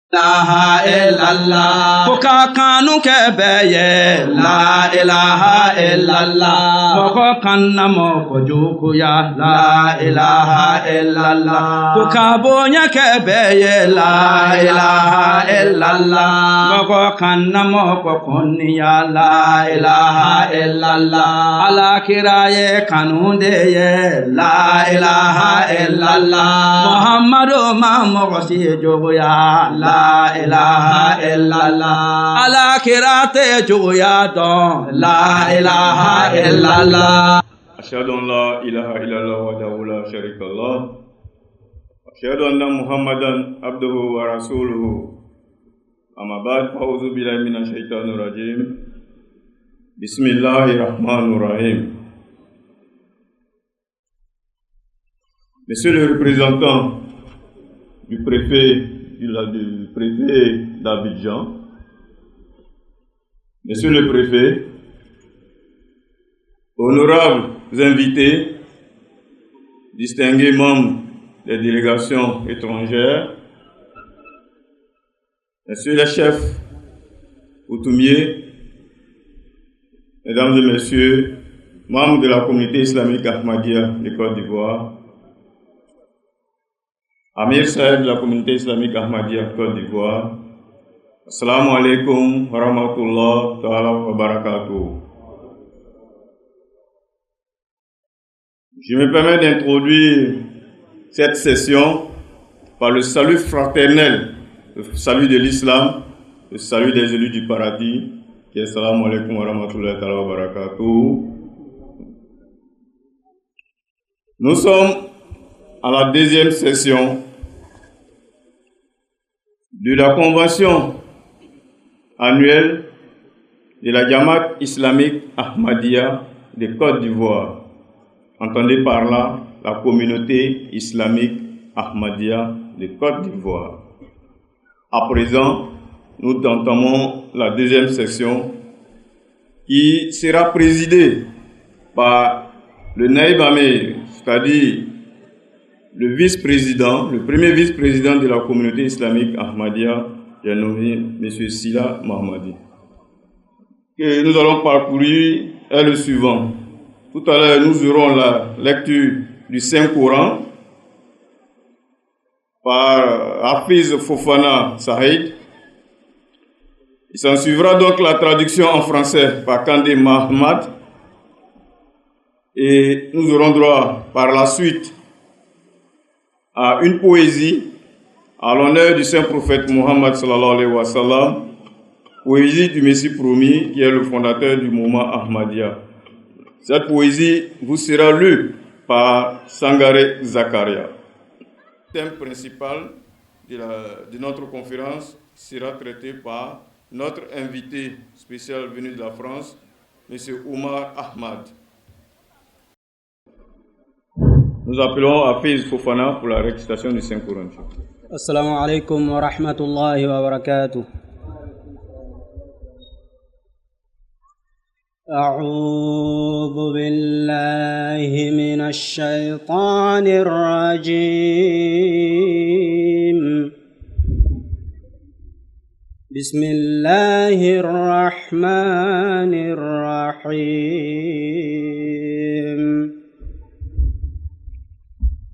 ilaha illallah koka kanu kebeye la ilaha illallah moko kanna moko jukuya la ilaha illallah koka bonya kebeye la ilaha illallah moko kanna moko konniya la ilaha illallah ala kiraye kanunde ye la ilaha illallah muhammadu mamo si jogoya la ilaha illallah ala kirate juya don la ilaha illallah ashhadu an la ilaha illallah wahdahu la sharika lah ashhadu anna muhammadan abduhu wa rasuluhu amma ba'd a'udhu billahi minash shaitanir rajim bismillahir rahmanir rahim. Monsieur le représentant du préfet d'Abidjan, Monsieur le préfet, honorables invités, distingués membres des délégations étrangères, Monsieur le chef coutumier, Mesdames et Messieurs, membres de la communauté islamique Ahmadiyya de Côte d'Ivoire, Amir Saïd de la communauté islamique Ahmadiyya Côte d'Ivoire, Assalamu alaikum wa rahmatullah ta'ala wa barakatuh. Je me permets d'introduire cette session par le salut fraternel, le salut de l'islam, le salut des élus du paradis, qui est Assalamu alaikum wa rahmatullah ta'ala wa barakatuh. Nous sommes à la deuxième session de la convention annuelle de la Jamaat islamique Ahmadiyya de Côte d'Ivoire. Entendez par là la communauté islamique Ahmadiyya de Côte d'Ivoire. À présent, nous entamons la deuxième session qui sera présidée par le Naïb Amir, c'est-à-dire le vice-président, le premier vice-président de la communauté islamique Ahmadiyya, j'ai nommé M. Sila Mahmadi. Que nous allons parcourir est le suivant. Tout à l'heure, nous aurons la lecture du Saint-Coran par Hafiz Fofana Saïd. Il s'en suivra donc la traduction en français par Kandé Mahmad. Et nous aurons droit par la suite à une poésie à l'honneur du saint prophète Mohammed sallallahu alayhi wa sallam, poésie du Messie promis qui est le fondateur du mouvement Ahmadiyya. Cette poésie vous sera lue par Sangare Zakaria. Le thème principal de notre conférence sera traité par notre invité spécial venu de la France, M. Omar Ahmad. Nous appelons Hafiz Fofana pour la récitation du Saint-Coran. Assalamu alaikum wa rahmatullahi wa barakatuh. أعوذ بالله من الشيطان الرجيم. بسم الله الرحمن الرحيم.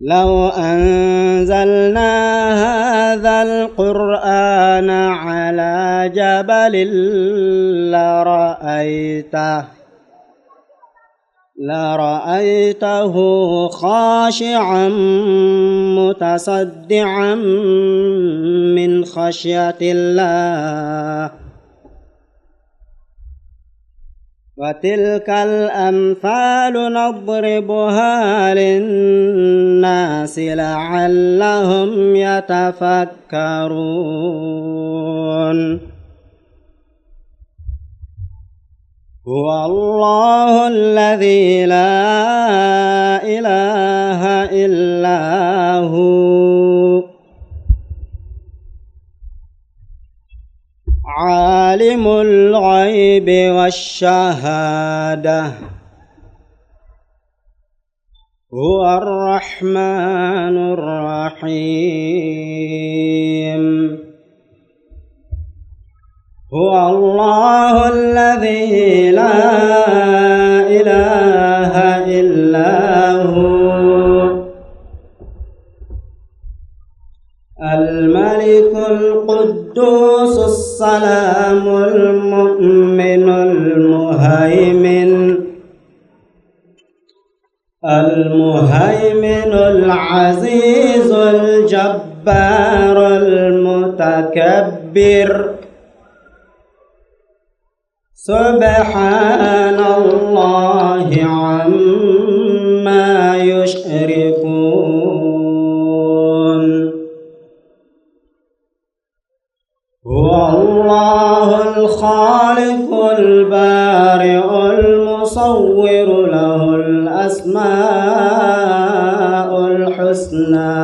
لو أنزلنا هذا القرآن على جبل لرأيته خاشعا متصدعا من خشية الله. وتلك الأمثال نضربها للناس لعلهم يتفكرون. هو الله الذي لا إله إلا هو عالم الغيب والشهادة هو الرحمن الرحيم. هو الله الذي لا إله إلا هو الملك القدوس السلام المؤمن المهيمن العزيز الجبار المتكبر سبحان الله عما يشركون هو الله الخالق البارئ المصور له الأسماء الحسنى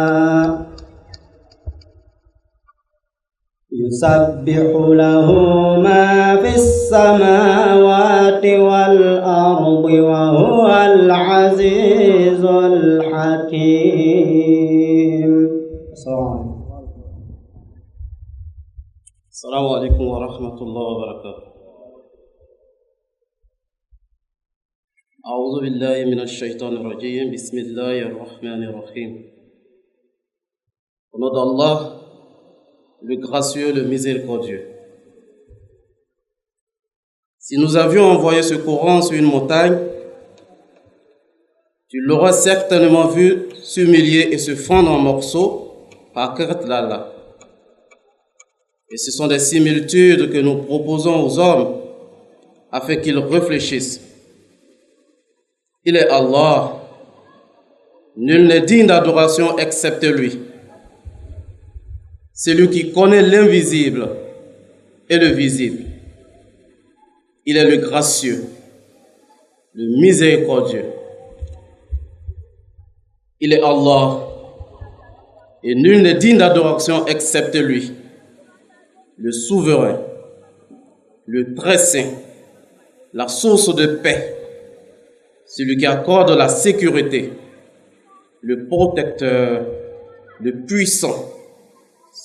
يسبح له ما في السماوات والأرض وهو العزيز الحكيم. السلام عليكم ورحمة الله وبركاته. أعوذ بالله من الشيطان الرجيم. بسم الله الرحمن الرحيم. Au nom d'Allah, le gracieux, le miséricordieux. Si nous avions envoyé ce Coran sur une montagne, tu l'auras certainement vu s'humilier et se fendre en morceaux par crainte d'Allah. Et ce sont des similitudes que nous proposons aux hommes afin qu'ils réfléchissent. Il est Allah, nul n'est digne d'adoration excepté lui. C'est lui qui connaît l'invisible et le visible. Il est le gracieux, le miséricordieux. Il est Allah, et nul n'est digne d'adoration excepté lui. Le souverain, le très saint, la source de paix, celui qui accorde la sécurité, le protecteur, le puissant,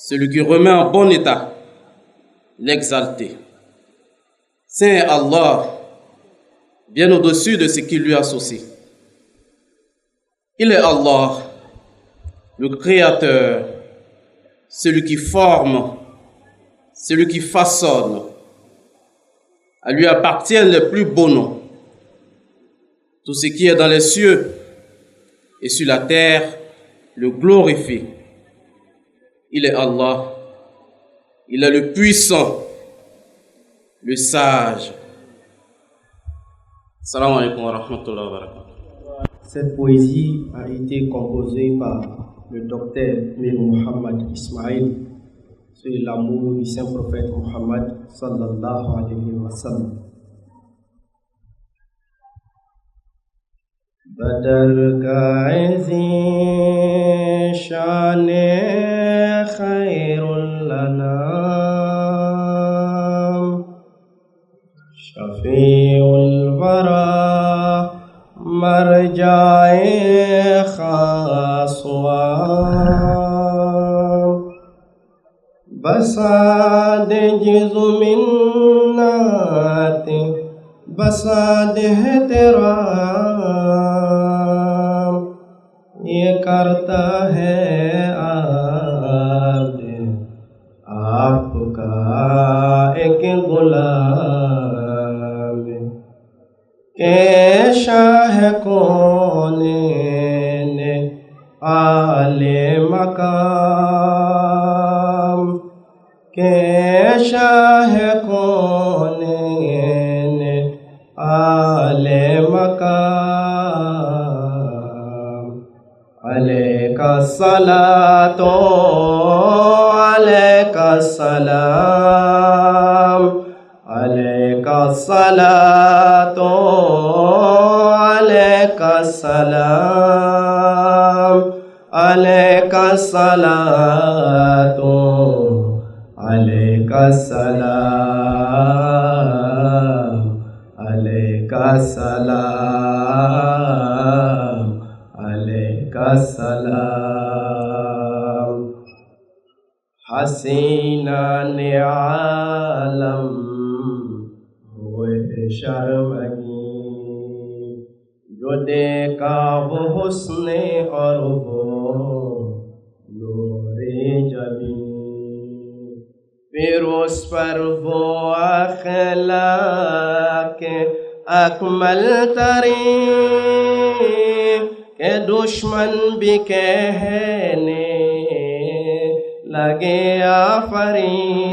celui qui remet en bon état, l'exalté. Saint est Allah, bien au-dessus de ce qui lui associe. Il est Allah, le créateur, celui qui forme, celui qui façonne. À lui appartiennent les plus beaux noms. Tout ce qui est dans les cieux et sur la terre le glorifie. Il est Allah, il est le puissant, le sage. Assalamu alaikum wa rahmatullahi wa barakatuh. Cette poésie a été composée par le docteur Mir Muhammad Ismail sur l'amour du saint prophète Muhammad sallallahu alayhi wa sallam. Badar ga'izi shane khairul lanam shafi'ul wara marja'i khaswa basad jizu minnati basad ihtiram ye karta hai aapka ek gulam ke shah kone ale makam ke shah kone ale makam alayka salatu alayka salam alayka salatu alayka salam alayka salatu alayka salam alayka salam alayka salam حسینان عالم ہوئے شرمگی، جو دیکھا وہ حسن اور وہ نور جبی، پھر اس پر وہ اخلاق اکمل ترین کہ دشمن بھی کہنے لگے آفرین،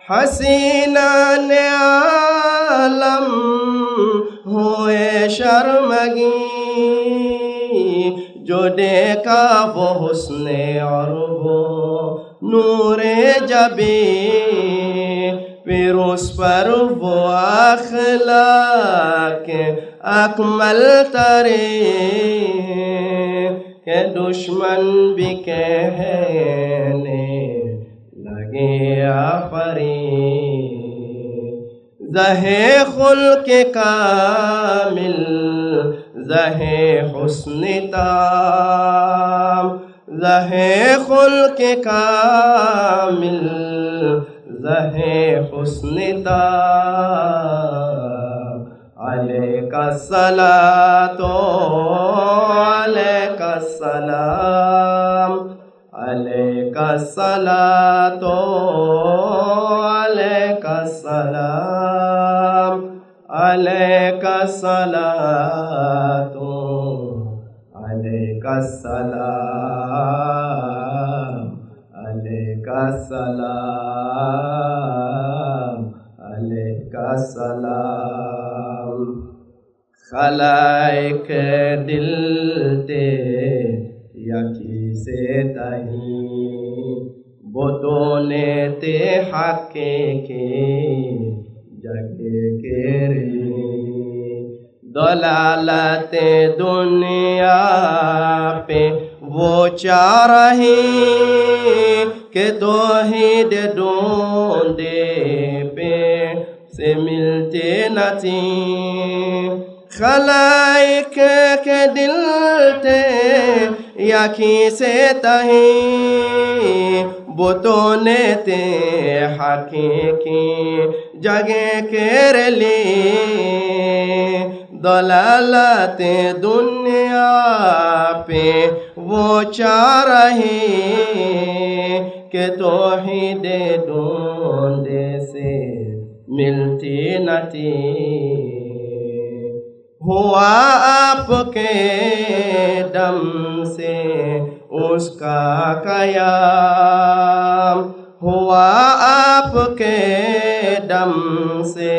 حسینان عالم ہوئے شرمگی، جو دیکھا وہ حسن اور وہ نور جبی، پھر اس پر وہ اخلاق اکمل ترین کہ دشمن بھی کہنے لگے آفرین، زہے خلق کامل زہے حسن تام، زہے خلق کامل زہے حسن تام، علیک الصلاۃ علیک السلام، علیک الصلاۃ علیک السلام، علیک الصلاۃ علیک السلام، علیک السلام، علیک السلام، خلائق دل تے یکی سے تہیں، بتونے تے حق کے جگہ کے رہی، دلالت دنیا پہ وہ چاہ رہی کہ توحید ڈھونڈے پہ سے ملتے نہ تھیں، خلائق کے دل تھے یکی سے تہیں، بتونے تے حقیقی جگہ کر لی، دلالت دنیا پہ وہ چاہ رہی کہ توحید ڈھونڈے سے ملتی نہ تھی، ہوا آپ کے دم سے اس کا قیام، ہوا آپ کے دم سے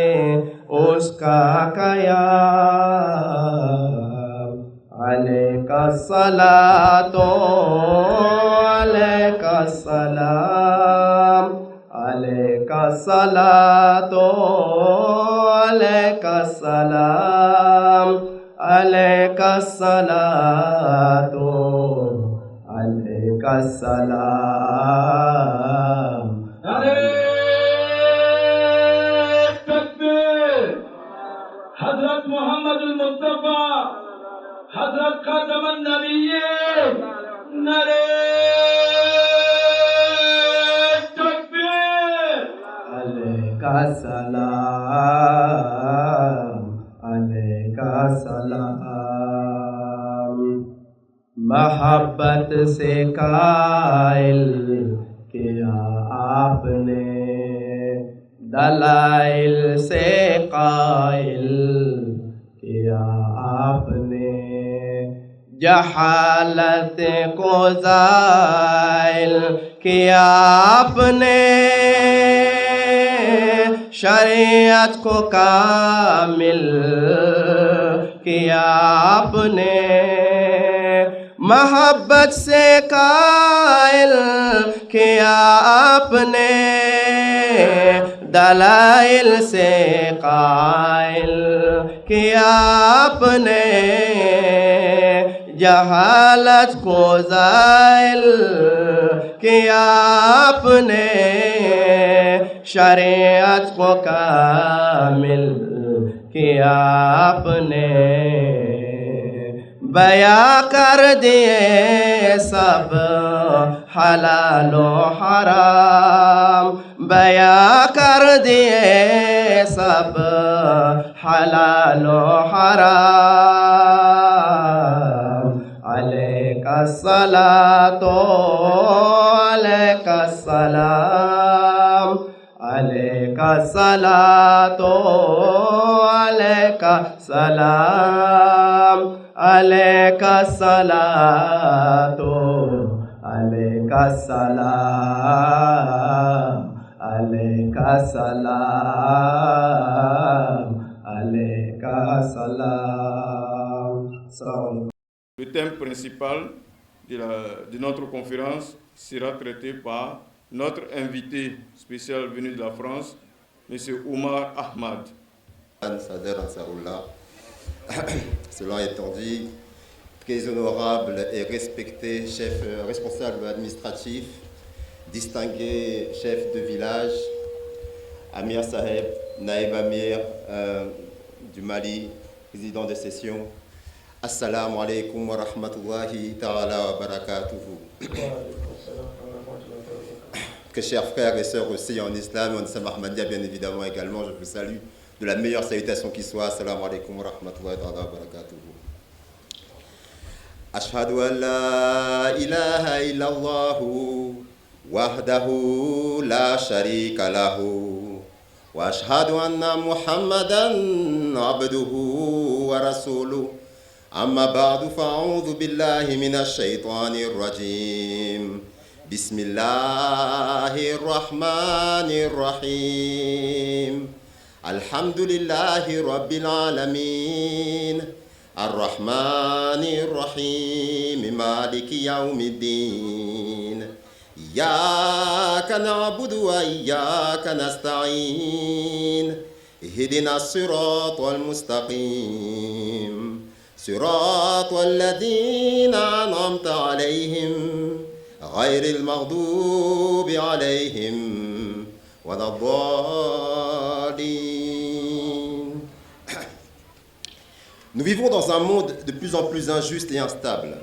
اس کا قیام، علیک الصلاۃ علیک السلام، علیک الصلاۃ علیک السلام، علیک الصلاۃ علیک السلام، حضرت محمد المصطفیٰ حضرت خاتم النبیین، نعرہ تکبیر، علیک السلام، علیک السلام، محبت سے قائل کیا آپ نے، دلائل سے قائل کیا آپ نے، جہالت کو زائل کیا آپ نے، شریعت کو کامل کیا آپ نے، محبت سے قائل کیا آپ نے، دلائل سے قائل کیا آپ نے، جہالت کو زائل کیا آپ نے، شریعت کو کامل کیا آپ نے، बया कर दिए सब हलालो हराम बया कर दिए सब हलालो हराम अलैका सलातो अलैका सलाम अलैका सलातो अलैका सलाम अलैका सलातो अलैका सलाम अलैका सलाम अलैका सलाम। Le thème principal de notre conférence sera traité par notre invité spécial venu de la France, M. Oumar Ahmad. Cela étant dit, très honorable et respecté chef responsable administratif, distingué chef de village, Amir Saheb, Naïb Amir du Mali, président de session. Assalamu alaikum wa rahmatullahi ta'ala wa barakatuhu. Que chers frères et sœurs aussi en islam, en islam ahmadiyya bien évidemment également, je vous salue de la meilleure salutation qui soit. Assalamu alaikum wa rahmatullahi ta'ala wa barakatuhu. Ashhadu an la ilaha illallahu wahdahu la sharika lahu wa ashhadu anna muhammadan abduhu wa rasuluhu. أما بعد فأعوذ بالله من الشيطان الرجيم بسم الله الرحمن الرحيم الحمد لله رب العالمين الرحمن الرحيم مالك يوم الدين إياك نعبد وإياك نستعين اهدنا الصراط المستقيم صراط الذين أنعمت عليهم غير المغضوب عليهم ولا الضالين. Nous vivons dans un monde de plus en plus injuste et instable.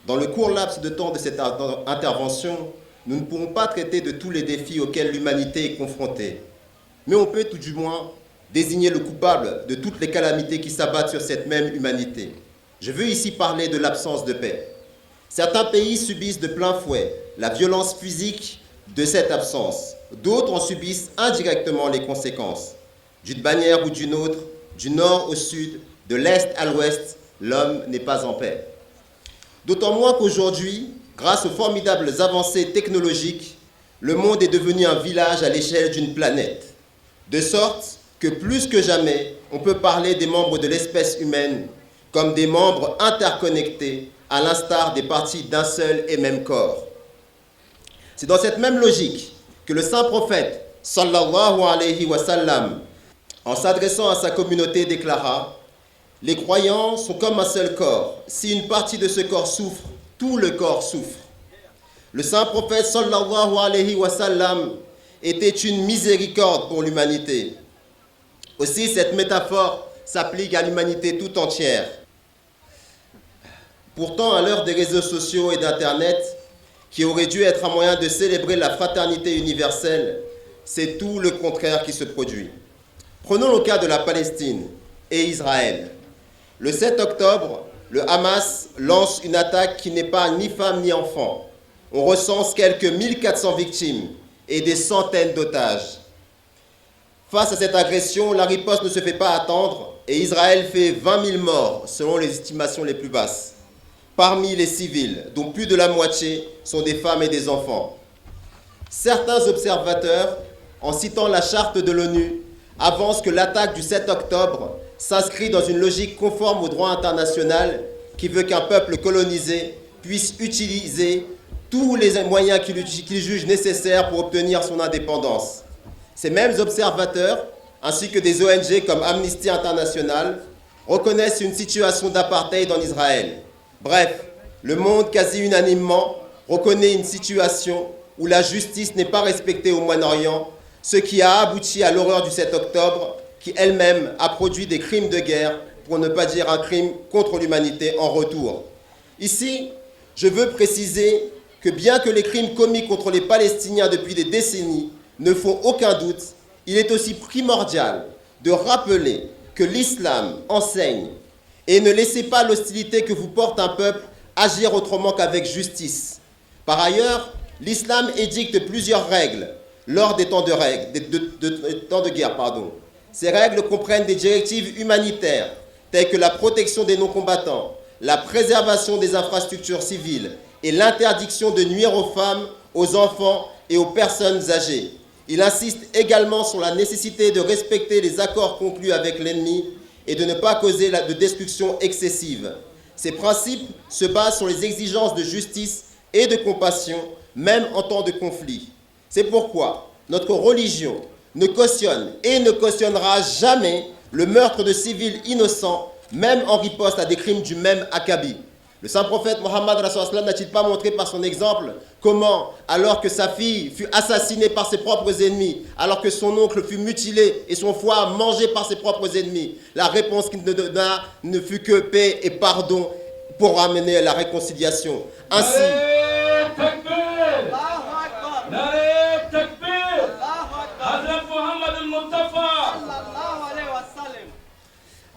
Dans le court laps de temps de cette intervention, nous ne pourrons pas traiter de tous les défis auxquels l'humanité est confrontée. Mais on peut tout du moins désigner le coupable de toutes les calamités qui s'abattent sur cette même humanité. Je veux ici parler de l'absence de paix. Certains pays subissent de plein fouet la violence physique de cette absence. D'autres en subissent indirectement les conséquences. D'une manière ou d'une autre, du nord au sud, de l'est à l'ouest, l'homme n'est pas en paix. D'autant moins qu'aujourd'hui, grâce aux formidables avancées technologiques, le monde est devenu un village à l'échelle d'une planète. De sorte que plus que jamais, on peut parler des membres de l'espèce humaine comme des membres interconnectés, à l'instar des parties d'un seul et même corps. C'est dans cette même logique que le saint prophète, sallallahu alayhi wa sallam, en s'adressant à sa communauté, déclara « Les croyants sont comme un seul corps. Si une partie de ce corps souffre, tout le corps souffre. » Le saint prophète, sallallahu alayhi wa sallam, était une miséricorde pour l'humanité. Aussi, cette métaphore s'applique à l'humanité tout entière. Pourtant, à l'heure des réseaux sociaux et d'Internet, qui aurait dû être un moyen de célébrer la fraternité universelle, c'est tout le contraire qui se produit. Prenons le cas de la Palestine et Israël. Le 7 octobre, le Hamas lance une attaque qui n'est pas ni femme ni enfant. On recense quelques 1400 victimes et des centaines d'otages. Face à cette agression, la riposte ne se fait pas attendre et Israël fait 20 000 morts selon les estimations les plus basses. Parmi les civils, dont plus de la moitié sont des femmes et des enfants. Certains observateurs, en citant la charte de l'ONU, avancent que l'attaque du 7 octobre s'inscrit dans une logique conforme au droit international qui veut qu'un peuple colonisé puisse utiliser tous les moyens qu'il juge nécessaires pour obtenir son indépendance. Ces mêmes observateurs, ainsi que des ONG comme Amnesty International, reconnaissent une situation d'apartheid en Israël. Bref, le monde quasi unanimement reconnaît une situation où la justice n'est pas respectée au Moyen-Orient, ce qui a abouti à l'horreur du 7 octobre, qui elle-même a produit des crimes de guerre pour ne pas dire un crime contre l'humanité en retour. Ici, je veux préciser que bien que les crimes commis contre les Palestiniens depuis des décennies ne font aucun doute, il est aussi primordial de rappeler que l'islam enseigne et ne laissez pas l'hostilité que vous porte un peuple agir autrement qu'avec justice. Par ailleurs, l'islam édicte plusieurs règles lors des temps de guerre. Ces règles comprennent des directives humanitaires telles que la protection des non-combattants, la préservation des infrastructures civiles et l'interdiction de nuire aux femmes, aux enfants et aux personnes âgées. Il insiste également sur la nécessité de respecter les accords conclus avec l'ennemi et de ne pas causer de destruction excessive. Ces principes se basent sur les exigences de justice et de compassion, même en temps de conflit. C'est pourquoi notre religion ne cautionne et ne cautionnera jamais le meurtre de civils innocents, même en riposte à des crimes du même acabit. Le saint prophète Mohammed n'a-t-il pas montré par son exemple comment, alors que sa fille fut assassinée par ses propres ennemis, alors que son oncle fut mutilé et son foie mangé par ses propres ennemis, la réponse qu'il ne donna ne fut que paix et pardon pour ramener la réconciliation.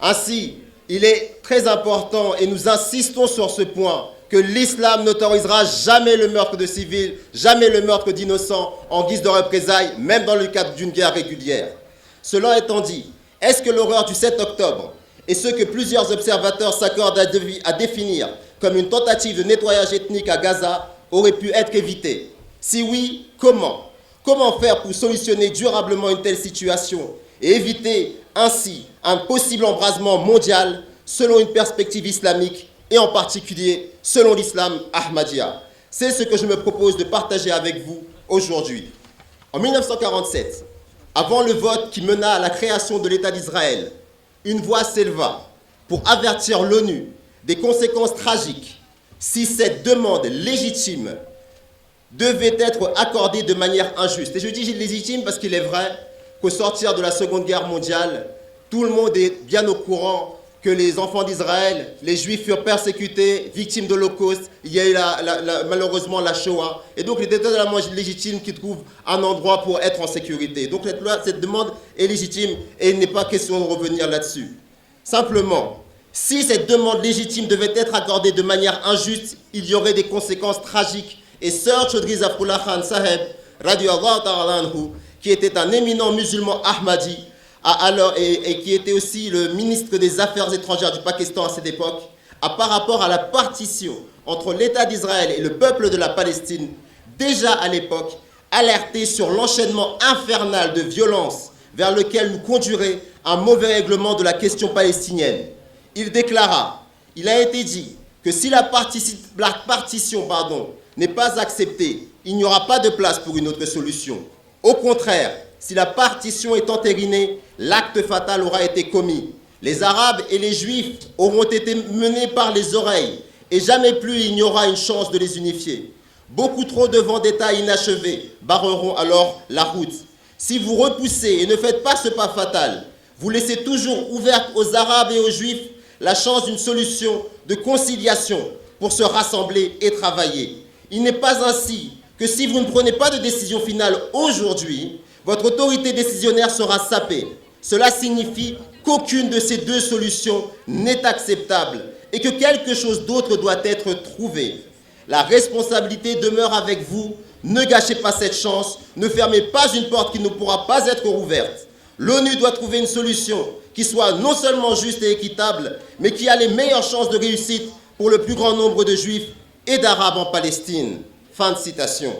Ainsi, il est très important, et nous insistons sur ce point, que l'islam n'autorisera jamais le meurtre de civils, jamais le meurtre d'innocents en guise de représailles, même dans le cadre d'une guerre régulière. Cela étant dit, est-ce que l'horreur du 7 octobre et ce que plusieurs observateurs s'accordent à définir comme une tentative de nettoyage ethnique à Gaza aurait pu être évité? Si oui, comment? Comment faire pour solutionner durablement une telle situation et éviter ainsi un possible embrasement mondial selon une perspective islamique et en particulier selon l'islam Ahmadiyya? C'est ce que je me propose de partager avec vous aujourd'hui. En 1947, avant le vote qui mena à la création de l'État d'Israël, une voix s'éleva pour avertir l'ONU des conséquences tragiques si cette demande légitime devait être accordée de manière injuste. Et je dis légitime parce qu'il est vrai qu'au sortir de la Seconde Guerre mondiale, tout le monde est bien au courant que les enfants d'Israël, les Juifs furent persécutés, victimes de l'Holocauste, il y a eu malheureusement la Shoah, et donc il était totalement légitime qu'ils trouvent un endroit pour être en sécurité. Donc cette demande est légitime et il n'est pas question de revenir là-dessus. Simplement, si cette demande légitime devait être accordée de manière injuste, il y aurait des conséquences tragiques. Et Sir Chaudhry Zafrullah Khan Saheb, radiallahu ta'ala anhu, qui était un éminent musulman Ahmadi, et qui était aussi le ministre des Affaires étrangères du Pakistan à cette époque, par rapport à la partition entre l'État d'Israël et le peuple de la Palestine, déjà à l'époque, alerté sur l'enchaînement infernal de violences vers lequel nous conduirait un mauvais règlement de la question palestinienne. Il déclara, il a été dit que si la partition n'est pas acceptée, il n'y aura pas de place pour une autre solution. Au contraire, si la partition est entérinée, l'acte fatal aura été commis. Les Arabes et les Juifs auront été menés par les oreilles et jamais plus il n'y aura une chance de les unifier. Beaucoup trop de vendettas inachevés barreront alors la route. Si vous repoussez et ne faites pas ce pas fatal, vous laissez toujours ouverte aux Arabes et aux Juifs la chance d'une solution de conciliation pour se rassembler et travailler. Il n'est pas ainsi que si vous ne prenez pas de décision finale aujourd'hui, votre autorité décisionnaire sera sapée. Cela signifie qu'aucune de ces deux solutions n'est acceptable et que quelque chose d'autre doit être trouvé. La responsabilité demeure avec vous. Ne gâchez pas cette chance. Ne fermez pas une porte qui ne pourra pas être rouverte. L'ONU doit trouver une solution qui soit non seulement juste et équitable, mais qui a les meilleures chances de réussite pour le plus grand nombre de Juifs et d'Arabes en Palestine. Fin de citation.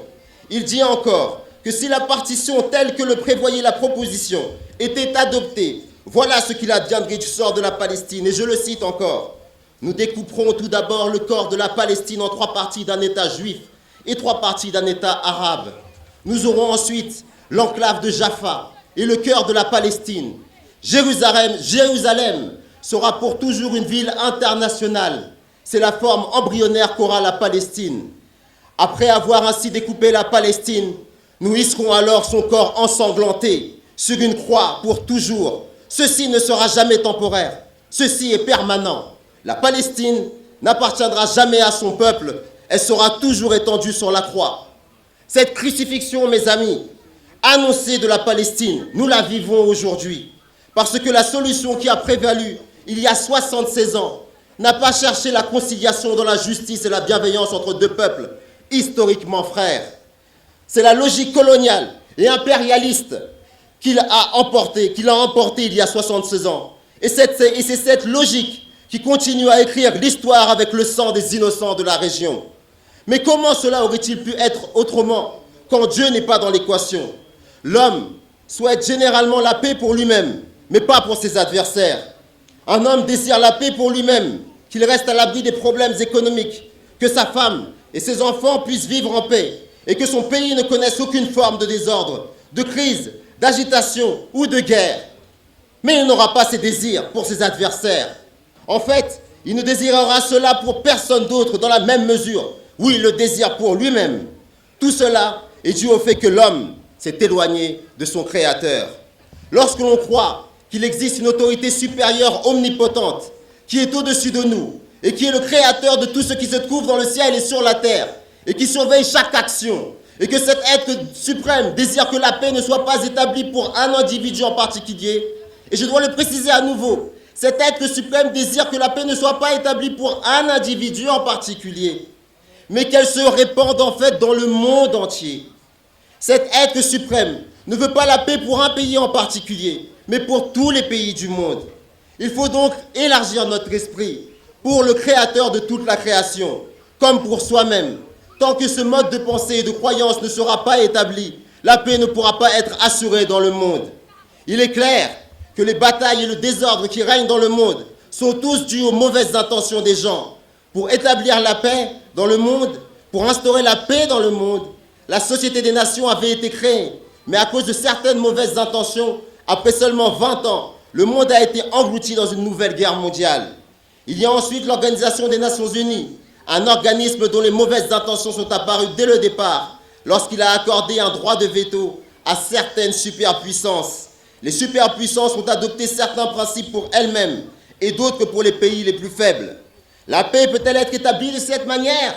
Il dit encore que si la partition telle que le prévoyait la proposition était adoptée, voilà ce qu'il adviendrait du sort de la Palestine. Et je le cite encore. Nous découperons tout d'abord le corps de la Palestine en 3 parties d'un État juif et 3 parties d'un État arabe. Nous aurons ensuite l'enclave de Jaffa et le cœur de la Palestine. Jérusalem sera pour toujours une ville internationale. C'est la forme embryonnaire qu'aura la Palestine. Après avoir ainsi découpé la Palestine, nous hisserons alors son corps ensanglanté sur une croix pour toujours. Ceci ne sera jamais temporaire. Ceci est permanent. La Palestine n'appartiendra jamais à son peuple, elle sera toujours étendue sur la croix. Cette crucifixion, mes amis, annoncée de la Palestine, nous la vivons aujourd'hui. Parce que la solution qui a prévalu il y a 76 ans n'a pas cherché la conciliation dans la justice et la bienveillance entre deux peuples, historiquement frères. C'est la logique coloniale et impérialiste qu'il a emporté il y a 76 ans. Et c'est cette logique qui continue à écrire l'histoire avec le sang des innocents de la région. Mais comment cela aurait-il pu être autrement quand Dieu n'est pas dans l'équation? L'homme souhaite généralement la paix pour lui-même, mais pas pour ses adversaires. Un homme désire la paix pour lui-même, qu'il reste à l'abri des problèmes économiques, que sa femme et ses enfants puissent vivre en paix, et que son pays ne connaisse aucune forme de désordre, de crise, d'agitation ou de guerre. Mais il n'aura pas ses désirs pour ses adversaires. En fait, il ne désirera cela pour personne d'autre dans la même mesure où il le désire pour lui-même. Tout cela est dû au fait que l'homme s'est éloigné de son Créateur. Lorsque l'on croit qu'il existe une autorité supérieure omnipotente qui est au-dessus de nous et qui est le Créateur de tout ce qui se trouve dans le ciel et sur la terre et qui surveille chaque action, et que cet être suprême désire que la paix ne soit pas établie pour un individu en particulier, et je dois le préciser à nouveau, cet être suprême désire que la paix ne soit pas établie pour un individu en particulier, mais qu'elle se répande en fait dans le monde entier. Cet être suprême ne veut pas la paix pour un pays en particulier, mais pour tous les pays du monde. Il faut donc élargir notre esprit pour le Créateur de toute la création, comme pour soi-même. Tant que ce mode de pensée et de croyance ne sera pas établi, la paix ne pourra pas être assurée dans le monde. Il est clair que les batailles et le désordre qui règnent dans le monde sont tous dus aux mauvaises intentions des gens. Pour établir la paix dans le monde, pour instaurer la paix dans le monde, la Société des Nations avait été créée. Mais à cause de certaines mauvaises intentions, après seulement 20 ans, le monde a été englouti dans une nouvelle guerre mondiale. Il y a ensuite l'Organisation des Nations Unies, un organisme dont les mauvaises intentions sont apparues dès le départ, lorsqu'il a accordé un droit de veto à certaines superpuissances. Les superpuissances ont adopté certains principes pour elles-mêmes et d'autres pour les pays les plus faibles. La paix peut-elle être établie de cette manière?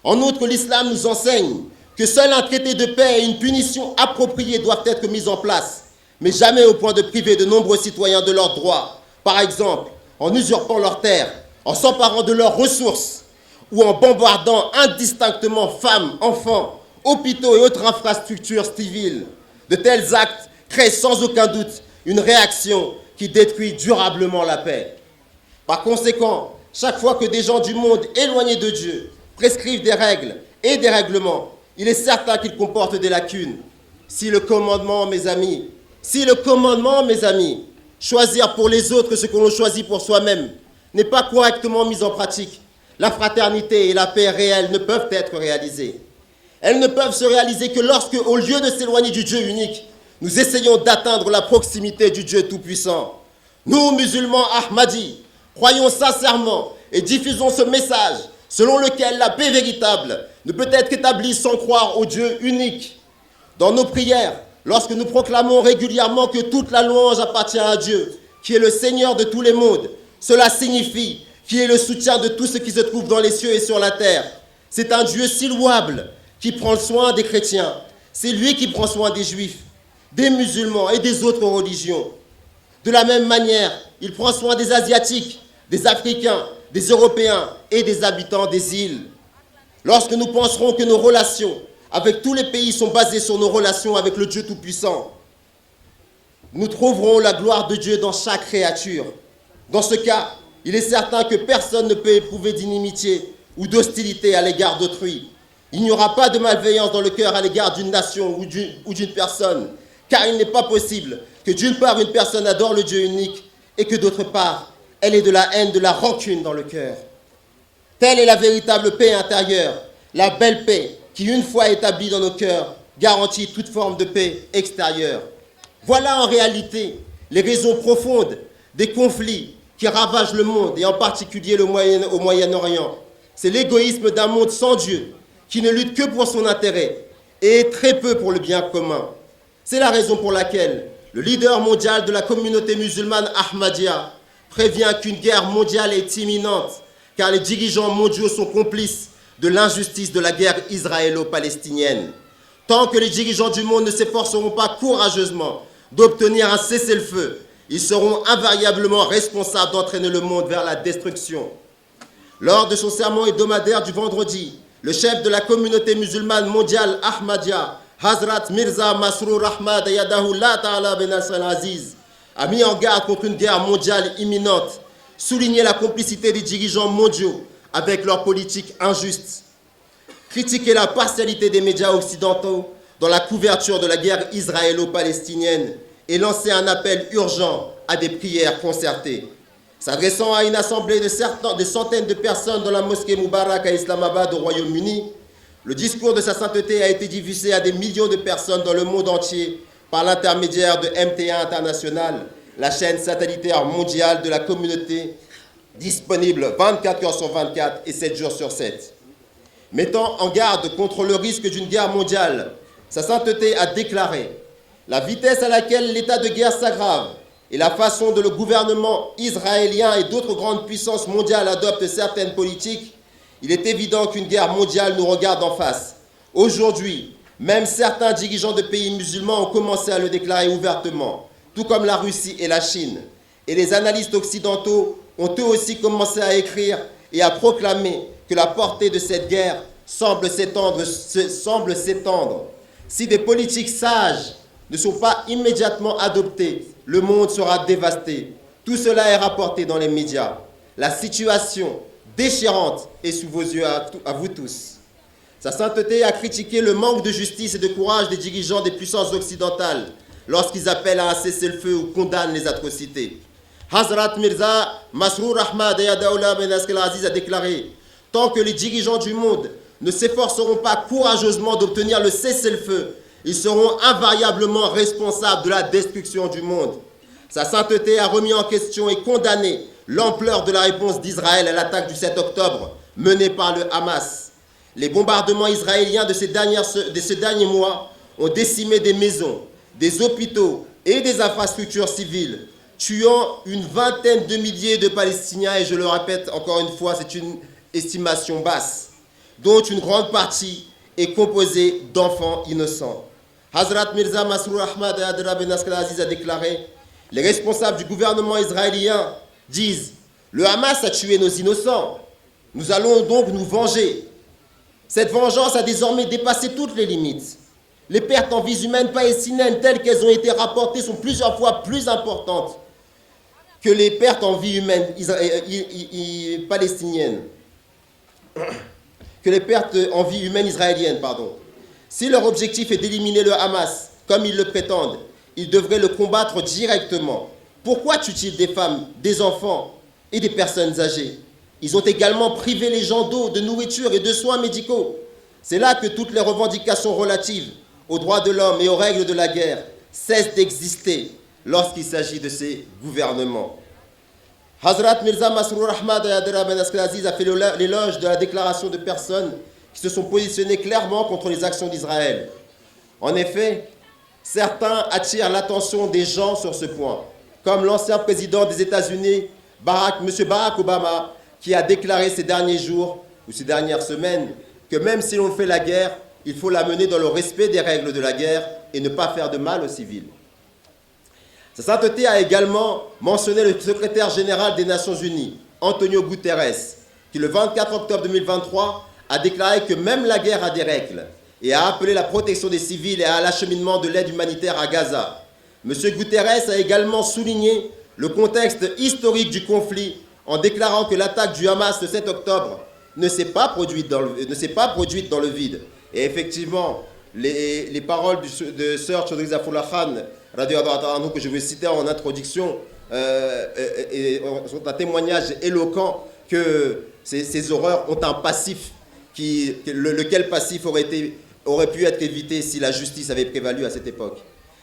En outre, l'islam nous enseigne que seul un traité de paix et une punition appropriée doivent être mis en place, mais jamais au point de priver de nombreux citoyens de leurs droits, par exemple en usurpant leurs terres, en s'emparant de leurs ressources ou en bombardant indistinctement femmes, enfants, hôpitaux et autres infrastructures civiles. De tels actes créent sans aucun doute une réaction qui détruit durablement la paix. Par conséquent, chaque fois que des gens du monde éloignés de Dieu prescrivent des règles et des règlements, il est certain qu'ils comportent des lacunes. Si le commandement, mes amis, choisir pour les autres ce que l'on choisit pour soi-même, n'est pas correctement mise en pratique, la fraternité et la paix réelle ne peuvent être réalisées. Elles ne peuvent se réaliser que lorsque, au lieu de s'éloigner du Dieu unique, nous essayons d'atteindre la proximité du Dieu Tout-Puissant. Nous, musulmans Ahmadis, croyons sincèrement et diffusons ce message selon lequel la paix véritable ne peut être établie sans croire au Dieu unique. Dans nos prières, lorsque nous proclamons régulièrement que toute la louange appartient à Dieu, qui est le Seigneur de tous les mondes, cela signifie qu'il est le soutien de tout ce qui se trouve dans les cieux et sur la terre. C'est un Dieu si louable qui prend soin des chrétiens. C'est lui qui prend soin des juifs, des musulmans et des autres religions. De la même manière, il prend soin des Asiatiques, des Africains, des Européens et des habitants des îles. Lorsque nous penserons que nos relations avec tous les pays sont basées sur nos relations avec le Dieu Tout-Puissant, nous trouverons la gloire de Dieu dans chaque créature. Dans ce cas, il est certain que personne ne peut éprouver d'inimitié ou d'hostilité à l'égard d'autrui. Il n'y aura pas de malveillance dans le cœur à l'égard d'une nation ou d'une personne, car il n'est pas possible que d'une part une personne adore le Dieu unique et que d'autre part, elle ait de la haine, de la rancune dans le cœur. Telle est la véritable paix intérieure, la belle paix qui, une fois établie dans nos cœurs, garantit toute forme de paix extérieure. Voilà en réalité les raisons profondes des conflits qui ravagent le monde, et en particulier au Moyen-Orient. C'est l'égoïsme d'un monde sans Dieu, qui ne lutte que pour son intérêt et très peu pour le bien commun. C'est la raison pour laquelle le leader mondial de la communauté musulmane Ahmadiyya prévient qu'une guerre mondiale est imminente, car les dirigeants mondiaux sont complices de l'injustice de la guerre israélo-palestinienne. Tant que les dirigeants du monde ne s'efforceront pas courageusement d'obtenir un cessez-le-feu, ils seront invariablement responsables d'entraîner le monde vers la destruction. Lors de son sermon hebdomadaire du vendredi, le chef de la communauté musulmane mondiale Ahmadiyya, Hazrat Mirza Masroor Ahmad Ayadahu La Ta'ala Ben Aziz, a mis en garde contre une guerre mondiale imminente, souligné la complicité des dirigeants mondiaux avec leur politique injuste, critiqué la partialité des médias occidentaux dans la couverture de la guerre israélo-palestinienne et lancé un appel urgent à des prières concertées. S'adressant à une assemblée de centaines de personnes dans la mosquée Moubarak à Islamabad au Royaume-Uni, le discours de sa sainteté a été diffusé à des millions de personnes dans le monde entier par l'intermédiaire de MTA International, la chaîne satellitaire mondiale de la communauté, disponible 24 heures sur 24 et 7 jours sur 7. Mettant en garde contre le risque d'une guerre mondiale, sa sainteté a déclaré « La vitesse à laquelle l'état de guerre s'aggrave et la façon dont le gouvernement israélien et d'autres grandes puissances mondiales adoptent certaines politiques, il est évident qu'une guerre mondiale nous regarde en face. Aujourd'hui, même certains dirigeants de pays musulmans ont commencé à le déclarer ouvertement, tout comme la Russie et la Chine. Et les analystes occidentaux ont eux aussi commencé à écrire et à proclamer que la portée de cette guerre semble s'étendre. Si des politiques sages ne sont pas immédiatement adoptées, le monde sera dévasté. Tout cela est rapporté dans les médias. La situation déchirante est sous vos yeux à vous tous. Sa sainteté a critiqué le manque de justice et de courage des dirigeants des puissances occidentales lorsqu'ils appellent à un cessez-le-feu ou condamnent les atrocités. Hazrat Mirza Masroor Ahmad Ayadaullah Ben Aziz a déclaré « Tant que les dirigeants du monde ne s'efforceront pas courageusement d'obtenir le cessez-le-feu, ils seront invariablement responsables de la destruction du monde. » Sa sainteté a remis en question et condamné l'ampleur de la réponse d'Israël à l'attaque du 7 octobre menée par le Hamas. Les bombardements israéliens de ces derniers mois ont décimé des maisons, des hôpitaux et des infrastructures civiles, tuant une vingtaine de milliers de Palestiniens, et je le répète encore une fois, c'est une estimation basse, dont une grande partie est composée d'enfants innocents. Hazrat Mirza Masroor Ahmad Ayadullah Ben Aziz a déclaré « Les responsables du gouvernement israélien disent « Le Hamas a tué nos innocents, nous allons donc nous venger. » Cette vengeance a désormais dépassé toutes les limites. Les pertes en vies humaines palestiniennes telles qu'elles ont été rapportées sont plusieurs fois plus importantes que les pertes en vies humaines palestiniennes, que les pertes en vie humaine israéliennes, pardon. Si leur objectif est d'éliminer le Hamas, comme ils le prétendent, ils devraient le combattre directement. Pourquoi tuent-ils des femmes, des enfants et des personnes âgées? Ils ont également privé les gens d'eau, de nourriture et de soins médicaux. C'est là que toutes les revendications relatives aux droits de l'homme et aux règles de la guerre cessent d'exister lorsqu'il s'agit de ces gouvernements. Hazrat Mirza Masroor Ahmad Ayadullah Ben Aziz a fait l'éloge de la déclaration de personnes qui se sont positionnées clairement contre les actions d'Israël. En effet, certains attirent l'attention des gens sur ce point, comme l'ancien président des États-Unis, M. Barack Obama, qui a déclaré ces derniers jours ou ces dernières semaines que même si l'on fait la guerre, il faut la mener dans le respect des règles de la guerre et ne pas faire de mal aux civils. Sa sainteté a également mentionné le secrétaire général des Nations Unies, Antonio Guterres, qui le 24 octobre 2023 a déclaré que même la guerre a des règles et a appelé la protection des civils et à l'acheminement de l'aide humanitaire à Gaza. M. Guterres a également souligné le contexte historique du conflit en déclarant que l'attaque du Hamas le 7 octobre ne s'est pas produite dans le vide. Et effectivement, les paroles de Sœur Chaudhry Zafoullah Khan, que je vais citer en introduction, sont un témoignage éloquent que ces horreurs ont un passif, lequel passif aurait pu être évité si la justice avait prévalu à cette époque.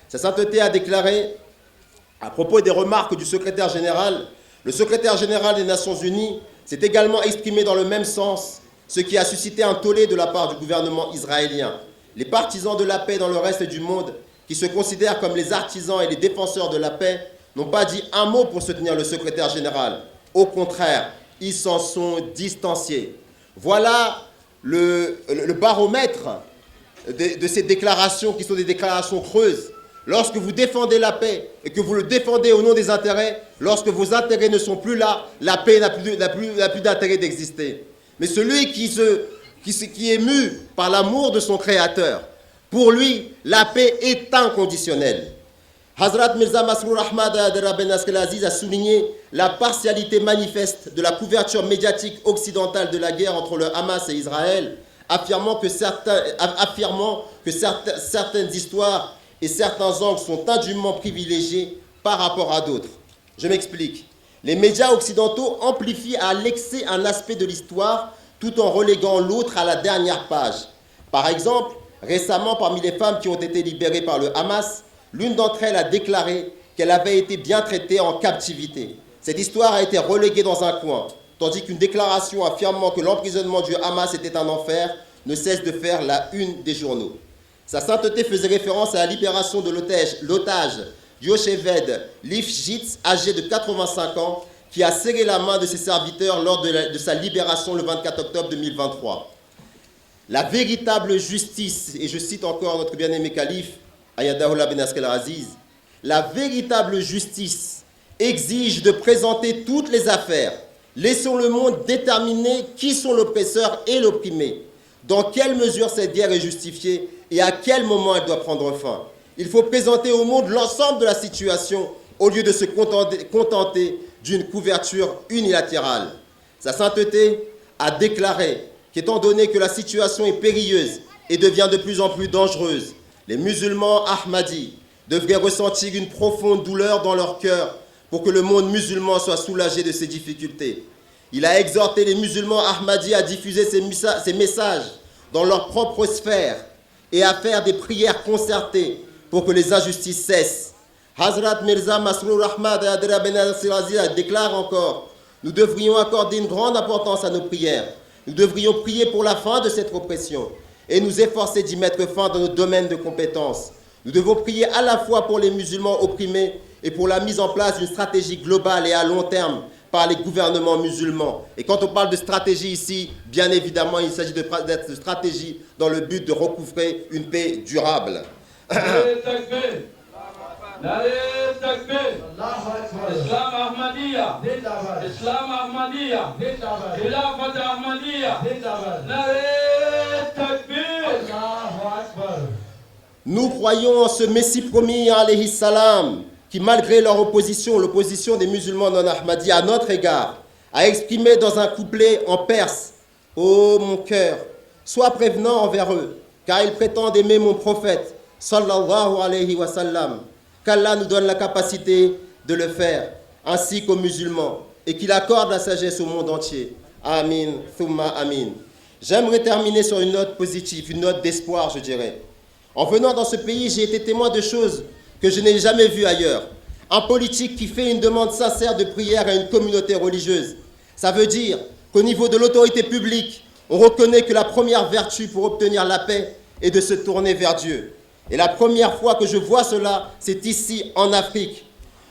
Sa sainteté a déclaré, à propos des remarques du secrétaire général, le secrétaire général des Nations Unies s'est également exprimé dans le même sens, ce qui a suscité un tollé de la part du gouvernement israélien. Les partisans de la paix dans le reste du monde, qui se considèrent comme les artisans et les défenseurs de la paix, n'ont pas dit un mot pour soutenir le secrétaire général. Au contraire, ils s'en sont distanciés. Voilà le baromètre de ces déclarations qui sont des déclarations creuses. Lorsque vous défendez la paix et que vous le défendez au nom des intérêts, lorsque vos intérêts ne sont plus là, la paix n'a plus d'intérêt d'exister. Mais celui qui est mu par l'amour de son Créateur, pour lui, la paix est inconditionnelle. Hazrat Mirza Masroor Ahmad Ben Nasr al-Aziz a souligné la partialité manifeste de la couverture médiatique occidentale de la guerre entre le Hamas et Israël, affirmant que certaines histoires et certains angles sont indûment privilégiés par rapport à d'autres. Je m'explique. Les médias occidentaux amplifient à l'excès un aspect de l'histoire tout en reléguant l'autre à la dernière page. Par exemple, récemment, parmi les femmes qui ont été libérées par le Hamas, l'une d'entre elles a déclaré qu'elle avait été bien traitée en captivité. Cette histoire a été reléguée dans un coin, tandis qu'une déclaration affirmant que l'emprisonnement du Hamas était un enfer ne cesse de faire la une des journaux. Sa sainteté faisait référence à la libération de l'otage Yocheved Lifshitz, âgé de 85 ans, qui a serré la main de ses serviteurs lors de sa libération le 24 octobre 2023. La véritable justice, et je cite encore notre bien-aimé calife, Ayatollah Ben Nasr al-Aziz, la véritable justice exige de présenter toutes les affaires. Laissons le monde déterminer qui sont l'oppresseur et l'opprimé, dans quelle mesure cette guerre est justifiée et à quel moment elle doit prendre fin. Il faut présenter au monde l'ensemble de la situation au lieu de se contenter d'une couverture unilatérale. Sa sainteté a déclaré qu'étant donné que la situation est périlleuse et devient de plus en plus dangereuse, les musulmans ahmadis devraient ressentir une profonde douleur dans leur cœur pour que le monde musulman soit soulagé de ses difficultés. Il a exhorté les musulmans ahmadis à diffuser ces messages dans leur propre sphère et à faire des prières concertées pour que les injustices cessent. Hazrat Mirza Masroor Ahmad Ben Nasr al-Aziz déclare encore: nous devrions accorder une grande importance à nos prières. Nous devrions prier pour la fin de cette oppression et nous efforcer d'y mettre fin dans nos domaines de compétences. Nous devons prier à la fois pour les musulmans opprimés et pour la mise en place d'une stratégie globale et à long terme par les gouvernements musulmans. Et quand on parle de stratégie ici, bien évidemment, il s'agit de stratégie dans le but de recouvrer une paix durable. Islam Ahmadiyya, Islam Ahmadiyya, Khilafat Ahmadiyya, Nare Takbir. Nous croyons en ce Messie promis, alayhi salam, qui malgré leur opposition, l'opposition des musulmans non ahmadis à notre égard, a exprimé dans un couplet en perse: ô mon cœur, sois prévenant envers eux, car ils prétendent aimer mon prophète, sallallahu alayhi wa sallam. Qu'Allah nous donne la capacité de le faire, ainsi qu'aux musulmans, et qu'il accorde la sagesse au monde entier. Amin, thumma amin. J'aimerais terminer sur une note positive, une note d'espoir, je dirais. En venant dans ce pays, j'ai été témoin de choses que je n'ai jamais vues ailleurs. Un politique qui fait une demande sincère de prière à une communauté religieuse. Ça veut dire qu'au niveau de l'autorité publique, on reconnaît que la première vertu pour obtenir la paix est de se tourner vers Dieu. Et la première fois que je vois cela, c'est ici, en Afrique.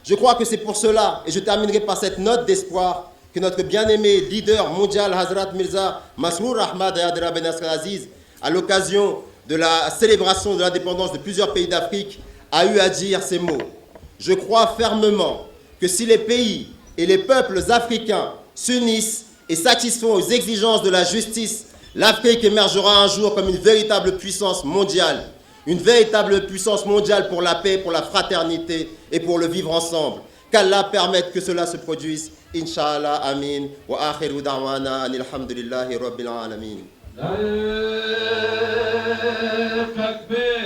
Je crois que c'est pour cela, et je terminerai par cette note d'espoir, que notre bien-aimé leader mondial, Hazrat Mirza Masroor Ahmad Ben Nasr al-Aziz, à l'occasion de la célébration de l'indépendance de plusieurs pays d'Afrique, a eu à dire ces mots. Je crois fermement que si les pays et les peuples africains s'unissent et satisfont aux exigences de la justice, l'Afrique émergera un jour comme une véritable puissance mondiale. Une véritable puissance mondiale pour la paix, pour la fraternité et pour le vivre ensemble. Qu'Allah permette que cela se produise. Inch'Allah, amin. Wa akhiru da'wana anilhamdulillahi rabbil alamin. Takbir.